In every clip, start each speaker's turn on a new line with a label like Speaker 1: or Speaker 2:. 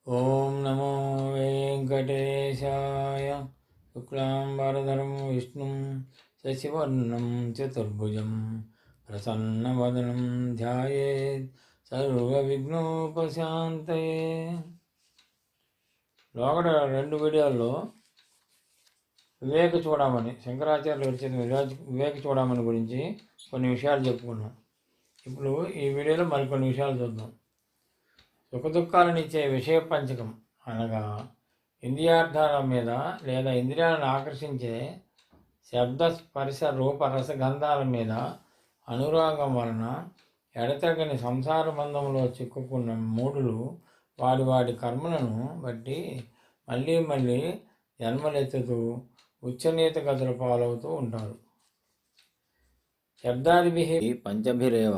Speaker 1: ఓం నమో వెంకటేశాయ. శుక్లాంబరధరం విష్ణుం శశివర్ణం చతుర్భుజం ప్రసన్నవదనం ధ్యాయేత్ సర్వవిఘ్నోపశాంతయే. లోగడ 2 వీడియోల్లో వివేక చూడమని శంకరాచార్యులు విరచిత వివేక చూడమని గురించి కొన్ని విషయాలు చెప్పుకున్నాం. ఇప్పుడు ఈ వీడియోలో మరికొన్ని విషయాలు చూద్దాం. సుఖదుఖాలనిచ్చే విషయ పంచకం అనగా ఇంద్రియార్థాల మీద లేదా ఇంద్రియాలను ఆకర్షించే శబ్ద స్పర్శ రూప రసగంధాల మీద అనురాగం వలన ఎడతెగని సంసార బంధంలో చిక్కుకున్న మూడులు వాడి వాడి కర్మలను బట్టి మళ్ళీ మళ్ళీ జన్మలెత్తుతూ ఉచ్చనీత గతుల పాలవుతూ ఉంటారు. శబ్దాదిభి పంచభిరేవ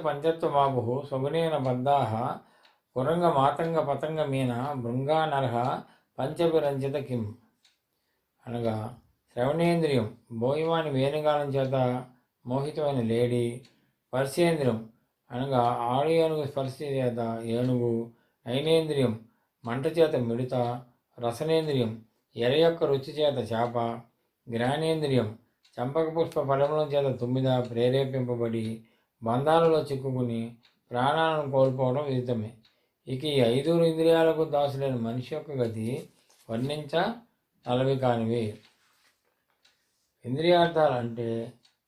Speaker 1: పంచత్వమాపు సుగుణేన బద్ధాః కురంగ మాతంగ పతంగ మీన భృంగానర్హ పంచభిరంజిత కిం అనగా శ్రవణేంద్రియం బోయవాని వేణుగానం చేత మోహితమైన లేడీ, స్పర్శేంద్రియం అనగా ఆడి ఏనుగు స్పర్శ చేత ఏనుగు, నైనేంద్రియం మంట చేత మిడత, రసనేంద్రియం ఎర యొక్క రుచి చేత చేప, జ్ఞానేంద్రియం చంపక పుష్ప ఫలముల చేత తుమ్మిద ప్రేరేపింపబడి బంధాలలో చిక్కుకుని ప్రాణాలను కోల్పోవడం విదితమే. ఇక ఈ 5 ఇంద్రియాలకు దాసులైన మనిషి యొక్క గతి వర్ణించ నలవి కానివి. ఇంద్రియార్థాలు అంటే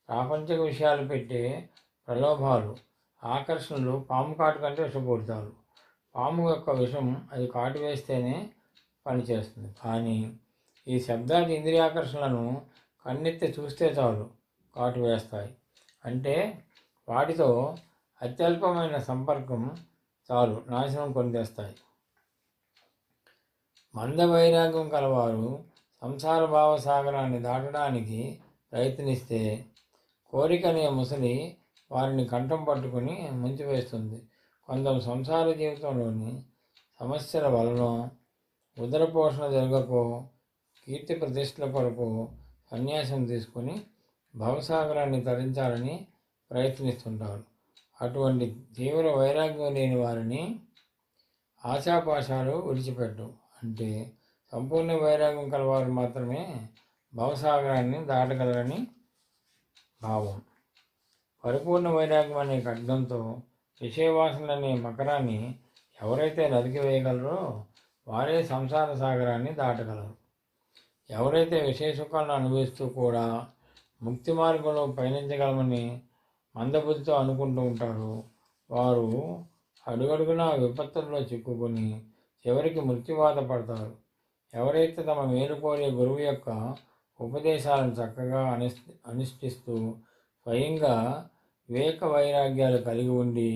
Speaker 1: ప్రాపంచిక విషయాలు పెట్టే ప్రలోభాలు, ఆకర్షణలు. పాము కాటు కంటే విషపూరితాలు. పాము యొక్క విషం అది కాటు వేస్తేనే పనిచేస్తుంది. కానీ ఈ శబ్దాది ఇంద్రియాకర్షణలను కన్నెత్తి చూస్తే చాలు కాటు వేస్తాయి. అంటే వాటితో అత్యల్పమైన సంపర్కం చాలు నాశనం పొందేస్తాయి. మంద వైరాగ్యం కలవారు సంసార భావసాగరాన్ని దాటడానికి ప్రయత్నిస్తే కోరిక అనే ముసలి వారిని కంఠం పట్టుకుని ముంచివేస్తుంది. కొందరు సంసార జీవితంలోని సమస్యల వలన ఉదరపోషణ జరగకో కీర్తి ప్రతిష్టల కొరకు సన్యాసం తీసుకుని భవసాగరాన్ని తరించాలని ప్రయత్నిస్తుంటారు. అటువంటి తీవ్ర వైరాగ్యం లేని వారిని ఆశాపాశాలు విడిచిపెట్టు. అంటే సంపూర్ణ వైరాగ్యం కలవారు మాత్రమే భవసాగరాన్ని దాటగలరని భావం. పరిపూర్ణ వైరాగ్యం అనే ఖడ్గంతో విషయవాసనలనే మకరాన్ని ఎవరైతే నరికి వేయగలరో వారే సంసార సాగరాన్ని దాటగలరు. ఎవరైతే విషయ సుఖాలను అనుభవిస్తూ కూడా ముక్తి మార్గంలో పయనించగలమని మందబుద్ధితో అనుకుంటూ ఉంటారు, వారు అడుగడుగునా విపత్తుల్లో చిక్కుకొని చివరికి మృత్యువాత పడతారు. ఎవరైతే తమ మేలు కోరే గురువు యొక్క ఉపదేశాలను చక్కగా అనుష్ఠిస్తూ స్వయంగా వివేక వైరాగ్యాలు కలిగి ఉండి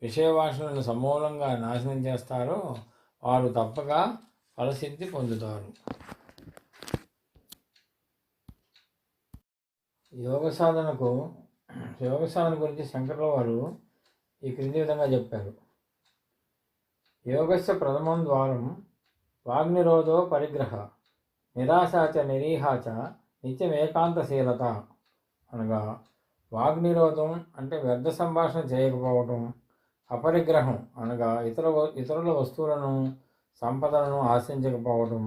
Speaker 1: విషయవాసనలను సమూలంగా నాశనం చేస్తారో వారు తప్పక ఫలసిద్ధి పొందుతారు. యోగ సాధన గురించి శంకరుల వారు ఈ క్రింది విధంగా చెప్పారు. యోగస్య ప్రథమం ద్వారం వాగ్నిరోధో పరిగ్రహ నిరాశాచ నిరీహాచ నిత్యమేకాంతశీలత అనగా వాగ్నిరోధం అంటే వ్యర్థ సంభాషణ చేయకపోవటం, అపరిగ్రహం అనగా ఇతరుల వస్తువులను సంపదలను ఆశించకపోవటం,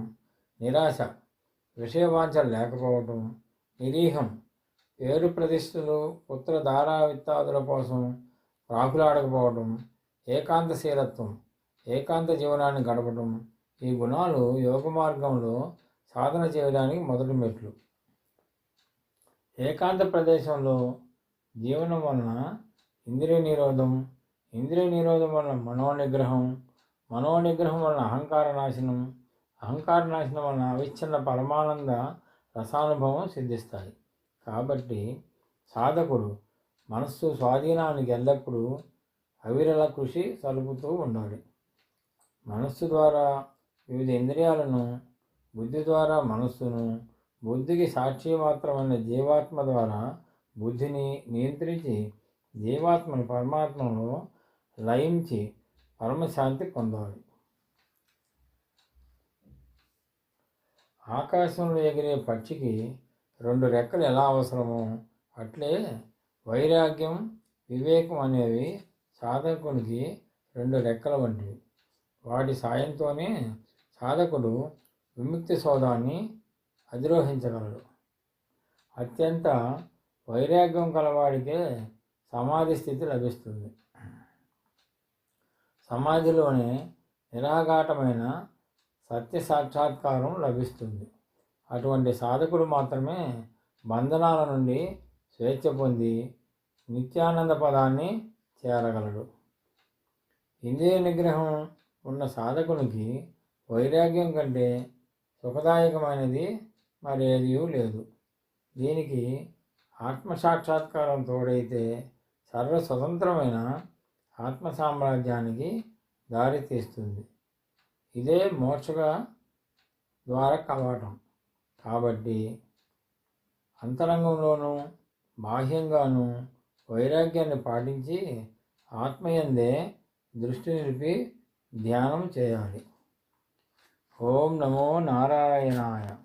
Speaker 1: నిరాశ విషయవాంఛలు లేకపోవటం, నిరీహం పేరు ప్రతిష్టలు పుత్ర ధారావిత్తాదుల కోసం రాకులాడకపోవటం, ఏకాంతశీలత్వం ఏకాంత జీవనాన్ని గడపడం. ఈ గుణాలు యోగ మార్గంలో సాధన చేయడానికి మొదటి మెట్లు. ఏకాంత ప్రదేశంలో జీవనం వలన ఇంద్రియ నిరోధం, ఇంద్రియ నిరోధం వలన మనోనిగ్రహం, మనోనిగ్రహం వలన అహంకార నాశనం, అహంకార నాశనం వలన అవిచ్ఛిన్న పరమానంద రసానుభవం సిద్ధిస్తాయి. కాబట్టి సాధకుడు మనస్సు స్వాధీనానికి ఎల్లప్పుడూ అవిరళ కృషి సలుపుతూ ఉండాలి. మనస్సు ద్వారా వివిధ ఇంద్రియాలను, బుద్ధి ద్వారా మనస్సును, బుద్ధికి సాక్షి మాత్రమైన జీవాత్మ ద్వారా బుద్ధిని నియంత్రించి జీవాత్మను పరమాత్మలో లయించి పరమశాంతి పొందాలి. ఆకాశంలో ఎగిరే పక్షికి 2 రెక్కలు ఎలా అవసరమో అట్లే వైరాగ్యం, వివేకం అనేవి సాధకునికి 2 రెక్కల వంటివి. వాటి సాయంతోనే సాధకుడు విముక్తి సౌధాన్ని అధిరోహించగలడు. అత్యంత వైరాగ్యం కలవాడికే సమాధి స్థితి లభిస్తుంది. సమాధిలోనే నిరాఘాటమైన సత్య సాక్షాత్కారం లభిస్తుంది. అటువంటి సాధకుడు మాత్రమే బంధనాల నుండి స్వేచ్ఛ పొంది నిత్యానంద పదాన్ని చేరగలడు. ఇంద్రియ నిగ్రహం ఉన్న సాధకునికి వైరాగ్యం కంటే సుఖదాయకమైనది మరేదీ లేదు. దీనికి ఆత్మసాక్షాత్కారం తోడైతే సర్వస్వతంత్రమైన ఆత్మ సామ్రాజ్యానికి దారితీస్తుంది. ఇదే మోక్షగా ద్వార కవాటం. కాబట్టి అంతరంగంలోనూ బాహ్యంగానూ వైరాగ్యాన్ని పాటించి ఆత్మయందే దృష్టి నిలిపి ధ్యానం చేయాలి. ఓం నమో నారాయణాయ.